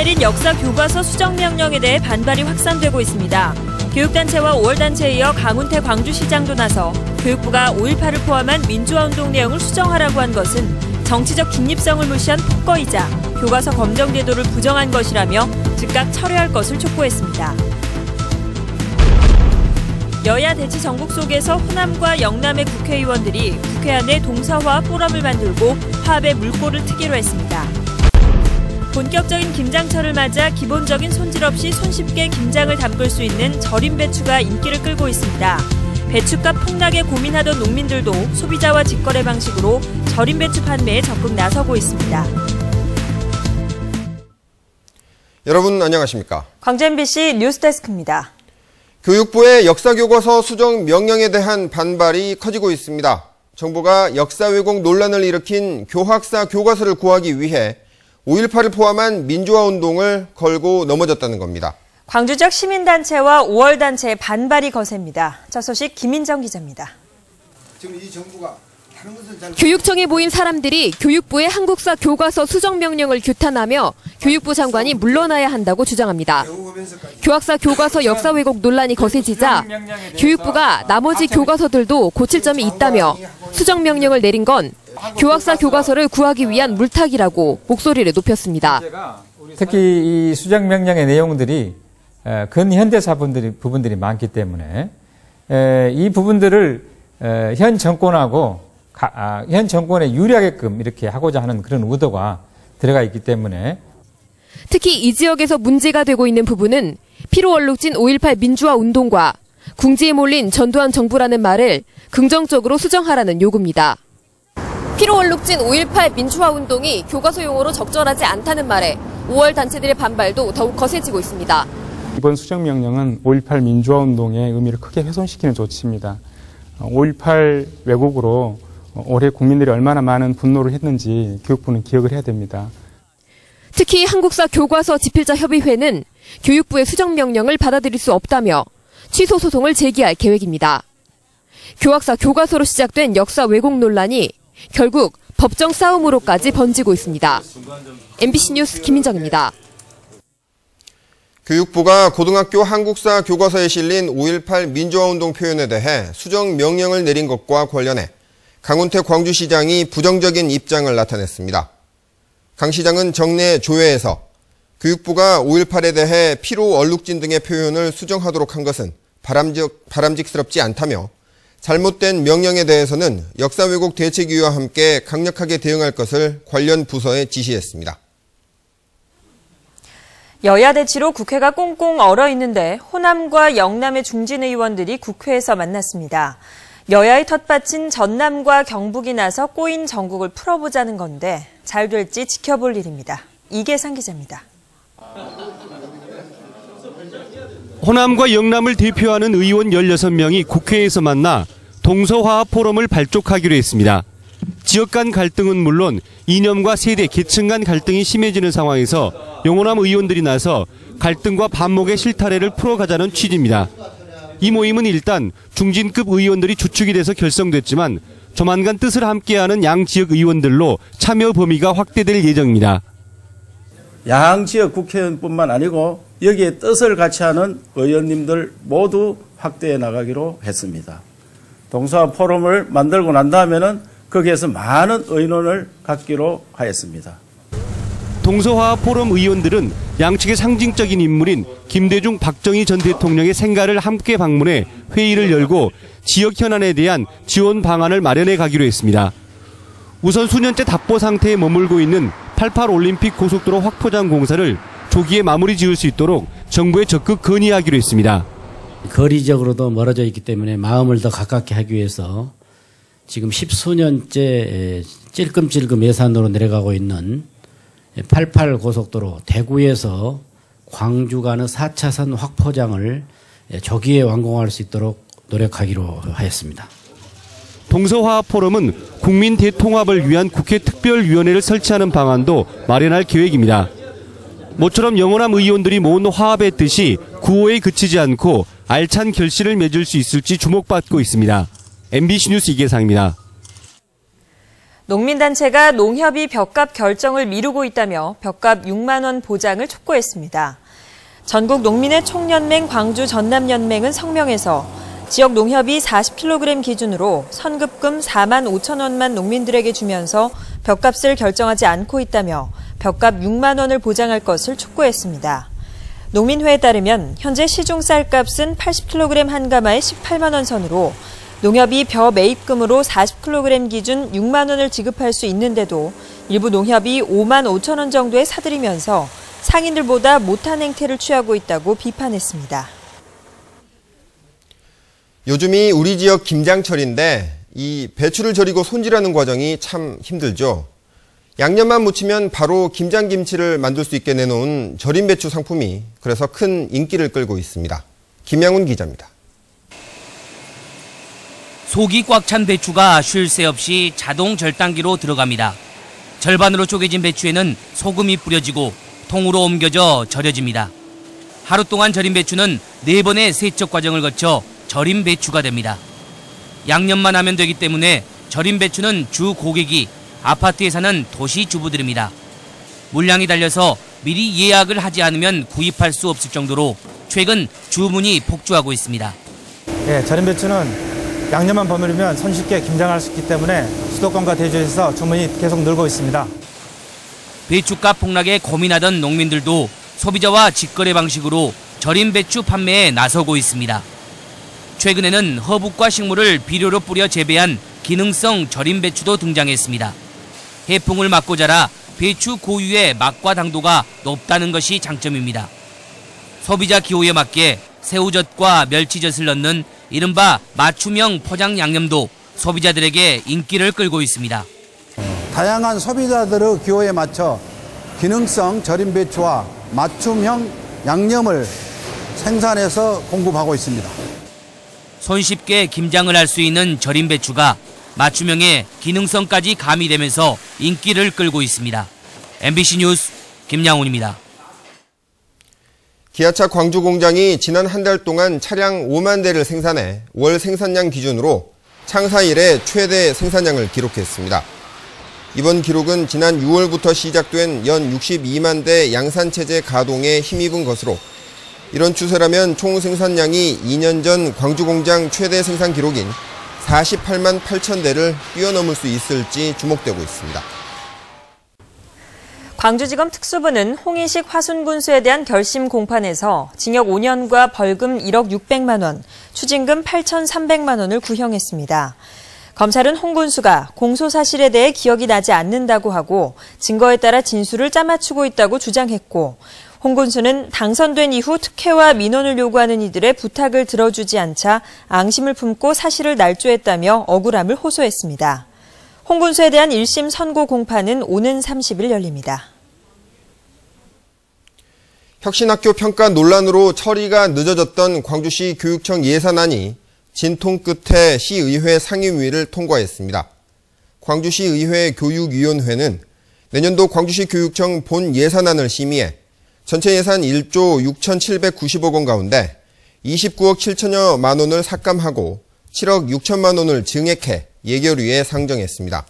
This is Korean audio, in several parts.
내린 역사 교과서 수정 명령에 대해 반발이 확산되고 있습니다. 교육단체와 5월단체에 이어 강훈태 광주시장도 나서 교육부가 5.18을 포함한 민주화운동 내용을 수정하라고 한 것은 정치적 중립성을 무시한 폭거이자 교과서 검정 제도를 부정한 것이라며 즉각 철회할 것을 촉구했습니다. 여야 대치 전국 속에서 호남과 영남의 국회의원들이 국회 안에 동서화합 포럼을 만들고 화합의 물꼬를 트기로 했습니다. 본격적인 김장철을 맞아 기본적인 손질 없이 손쉽게 김장을 담글 수 있는 절임 배추가 인기를 끌고 있습니다. 배추값 폭락에 고민하던 농민들도 소비자와 직거래 방식으로 절임 배추 판매에 적극 나서고 있습니다. 여러분 안녕하십니까? 광주 MBC 뉴스데스크입니다. 교육부의 역사교과서 수정 명령에 대한 반발이 커지고 있습니다. 정부가 역사 왜곡 논란을 일으킨 교학사 교과서를 구하기 위해 5.18을 포함한 민주화운동을 걸고 넘어졌다는 겁니다. 광주 지역 시민단체와 5월단체의 반발이 거셉니다. 저 소식 김인정 기자입니다. 지금 이 정부가 교육청에 모인 사람들이 교육부의 한국사 교과서 수정 명령을 규탄하며 교육부 장관이 물러나야 한다고 주장합니다. 교학사 교과서 역사 왜곡 논란이 거세지자 교육부가 나머지 교과서들도 고칠 점이 있다며 수정 명령을 내린 건 교학사 교과서를 구하기 위한 물타기라고 목소리를 높였습니다. 특히 이 수정 명령의 내용들이 근현대사 부분들이 많기 때문에 이 부분들을 현 정권에 유리하게끔 이렇게 하고자 하는 그런 의도가 들어가 있기 때문에 특히 이 지역에서 문제가 되고 있는 부분은 피로 얼룩진 5.18 민주화 운동과 궁지에 몰린 전두환 정부라는 말을 긍정적으로 수정하라는 요구입니다. 피로 얼룩진 5.18 민주화 운동이 교과서 용어로 적절하지 않다는 말에 5월 단체들의 반발도 더욱 거세지고 있습니다. 이번 수정 명령은 5.18 민주화 운동의 의미를 크게 훼손시키는 조치입니다. 5.18 왜곡으로 올해 국민들이 얼마나 많은 분노를 했는지 교육부는 기억을 해야 됩니다. 특히 한국사 교과서 집필자 협의회는 교육부의 수정 명령을 받아들일 수 없다며 취소 소송을 제기할 계획입니다. 교학사 교과서로 시작된 역사 왜곡 논란이 결국 법정 싸움으로까지 번지고 있습니다. MBC 뉴스 김인정입니다. 교육부가 고등학교 한국사 교과서에 실린 5.18 민주화운동 표현에 대해 수정 명령을 내린 것과 관련해 강훈태 광주시장이 부정적인 입장을 나타냈습니다. 강 시장은 정례 조회에서 교육부가 5.18에 대해 피로 얼룩진 등의 표현을 수정하도록 한 것은 바람직스럽지 않다며 잘못된 명령에 대해서는 역사 왜곡 대책위와 함께 강력하게 대응할 것을 관련 부서에 지시했습니다. 여야 대치로 국회가 꽁꽁 얼어 있는데 호남과 영남의 중진 의원들이 국회에서 만났습니다. 여야의 텃밭인 전남과 경북이 나서 꼬인 정국을 풀어보자는 건데 잘 될지 지켜볼 일입니다. 이계상 기자입니다. 호남과 영남을 대표하는 의원 16명이 국회에서 만나 동서화합 포럼을 발족하기로 했습니다. 지역 간 갈등은 물론 이념과 세대, 계층 간 갈등이 심해지는 상황에서 영호남 의원들이 나서 갈등과 반목의 실타래를 풀어가자는 취지입니다. 이 모임은 일단 중진급 의원들이 주축이 돼서 결성됐지만 조만간 뜻을 함께하는 양 지역 의원들로 참여 범위가 확대될 예정입니다. 양 지역 국회의원뿐만 아니고 여기에 뜻을 같이 하는 의원님들 모두 확대해 나가기로 했습니다. 동서화합 포럼을 만들고 난 다음에는 거기에서 많은 의논을 갖기로 하였습니다. 동서화합 포럼 의원들은 양측의 상징적인 인물인 김대중, 박정희 전 대통령의 생가를 함께 방문해 회의를 열고 지역 현안에 대한 지원 방안을 마련해 가기로 했습니다. 우선 수년째 답보 상태에 머물고 있는 88 올림픽 고속도로 확포장 공사를 조기에 마무리 지을 수 있도록 정부에 적극 건의하기로 했습니다. 거리적으로도 멀어져 있기 때문에 마음을 더 가깝게 하기 위해서 지금 10수년째 찔끔찔끔 예산으로 내려가고 있는 88 고속도로 대구에서 광주 가는 4차선 확포장을 조기에 완공할 수 있도록 노력하기로 하였습니다. 동서화합 포럼은 국민 대통합을 위한 국회 특별위원회를 설치하는 방안도 마련할 계획입니다. 모처럼 영호남 의원들이 모은 화합의 뜻이 구호에 그치지 않고 알찬 결실을 맺을 수 있을지 주목받고 있습니다. MBC 뉴스 이계상입니다. 농민단체가 농협이 벼값 결정을 미루고 있다며 벼값 6만 원 보장을 촉구했습니다. 전국 농민의 총연맹 광주 전남연맹은 성명에서 지역 농협이 40kg 기준으로 선급금 4만 5천 원만 농민들에게 주면서 벼값을 결정하지 않고 있다며 벼값 6만 원을 보장할 것을 촉구했습니다. 농민회에 따르면 현재 시중 쌀값은 80kg 한 가마에 18만 원 선으로 농협이 벼 매입금으로 40kg 기준 6만 원을 지급할 수 있는데도 일부 농협이 5만 5천 원 정도에 사들이면서 상인들보다 못한 행태를 취하고 있다고 비판했습니다. 요즘이 우리 지역 김장철인데 이 배추를 절이고 손질하는 과정이 참 힘들죠. 양념만 묻히면 바로 김장김치를 만들 수 있게 내놓은 절인 배추 상품이 그래서 큰 인기를 끌고 있습니다. 김양훈 기자입니다. 속이 꽉 찬 배추가 쉴 새 없이 자동 절단기로 들어갑니다. 절반으로 쪼개진 배추에는 소금이 뿌려지고 통으로 옮겨져 절여집니다. 하루 동안 절인 배추는 4번의 세척 과정을 거쳐 절인 배추가 됩니다. 양념만 하면 되기 때문에 절인 배추는 주 고객이 아파트에 사는 도시 주부들입니다. 물량이 달려서 미리 예약을 하지 않으면 구입할 수 없을 정도로 최근 주문이 폭주하고 있습니다. 네, 절인 배추는 양념만 버무리면 손쉽게 김장할 수 있기 때문에 수도권과 대주에서 주문이 계속 늘고 있습니다. 배추값 폭락에 고민하던 농민들도 소비자와 직거래 방식으로 절인 배추 판매에 나서고 있습니다. 최근에는 허브과 식물을 비료로 뿌려 재배한 기능성 절인 배추도 등장했습니다. 해풍을 맞고 자라 배추 고유의 맛과 당도가 높다는 것이 장점입니다. 소비자 기호에 맞게 새우젓과 멸치젓을 넣는 이른바 맞춤형 포장 양념도 소비자들에게 인기를 끌고 있습니다. 다양한 소비자들의 기호에 맞춰 기능성 절인 배추와 맞춤형 양념을 생산해서 공급하고 있습니다. 손쉽게 김장을 할 수 있는 절인 배추가 맞춤형의 기능성까지 가미되면서 인기를 끌고 있습니다. MBC 뉴스 김양훈입니다. 기아차 광주 공장이 지난 한 달 동안 차량 5만 대를 생산해 월 생산량 기준으로 창사 이래 최대 생산량을 기록했습니다. 이번 기록은 지난 6월부터 시작된 연 62만 대 양산체제 가동에 힘입은 것으로 이런 추세라면 총 생산량이 2년 전 광주 공장 최대 생산 기록인 48만 8천 대를 뛰어넘을 수 있을지 주목되고 있습니다. 광주지검 특수부는 홍의식 화순군수에 대한 결심 공판에서 징역 5년과 벌금 1억 600만 원, 추징금 8,300만 원을 구형했습니다. 검찰은 홍 군수가 공소 사실에 대해 기억이 나지 않는다고 하고 증거에 따라 진술을 짜맞추고 있다고 주장했고 홍 군수는 당선된 이후 특혜와 민원을 요구하는 이들의 부탁을 들어주지 않자 앙심을 품고 사실을 날조했다며 억울함을 호소했습니다. 홍 군수에 대한 1심 선고 공판은 오는 30일 열립니다. 혁신학교 평가 논란으로 처리가 늦어졌던 광주시 교육청 예산안이 진통 끝에 시의회 상임위를 통과했습니다. 광주시의회 교육위원회는 내년도 광주시 교육청 본 예산안을 심의해 전체 예산 1조 6,790억 원 가운데 29억 7천여만 원을 삭감하고 7억 6천만 원을 증액해 예결위에 상정했습니다.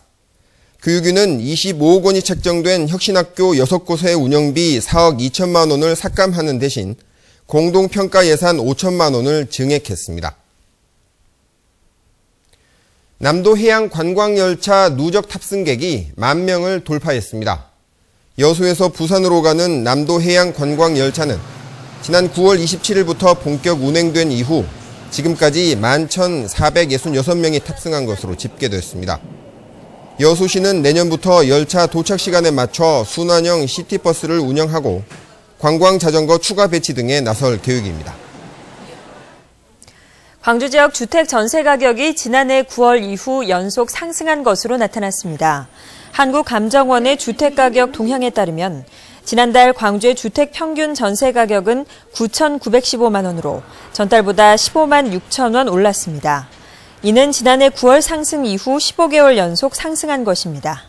교육위는 25억 원이 책정된 혁신학교 6곳의 운영비 4억 2천만 원을 삭감하는 대신 공동평가 예산 5천만 원을 증액했습니다. 남도 해양 관광열차 누적 탑승객이 10,000명을 돌파했습니다. 여수에서 부산으로 가는 남도 해양 관광열차는 지난 9월 27일부터 본격 운행된 이후 지금까지 11,466명이 탑승한 것으로 집계됐습니다. 여수시는 내년부터 열차 도착 시간에 맞춰 순환형 시티버스를 운영하고 관광자전거 추가 배치 등에 나설 계획입니다. 광주 지역 주택 전세 가격이 지난해 9월 이후 연속 상승한 것으로 나타났습니다. 한국감정원의 주택가격 동향에 따르면 지난달 광주의 주택 평균 전세 가격은 9,915만 원으로 전달보다 15만 6천 원 올랐습니다. 이는 지난해 9월 상승 이후 15개월 연속 상승한 것입니다.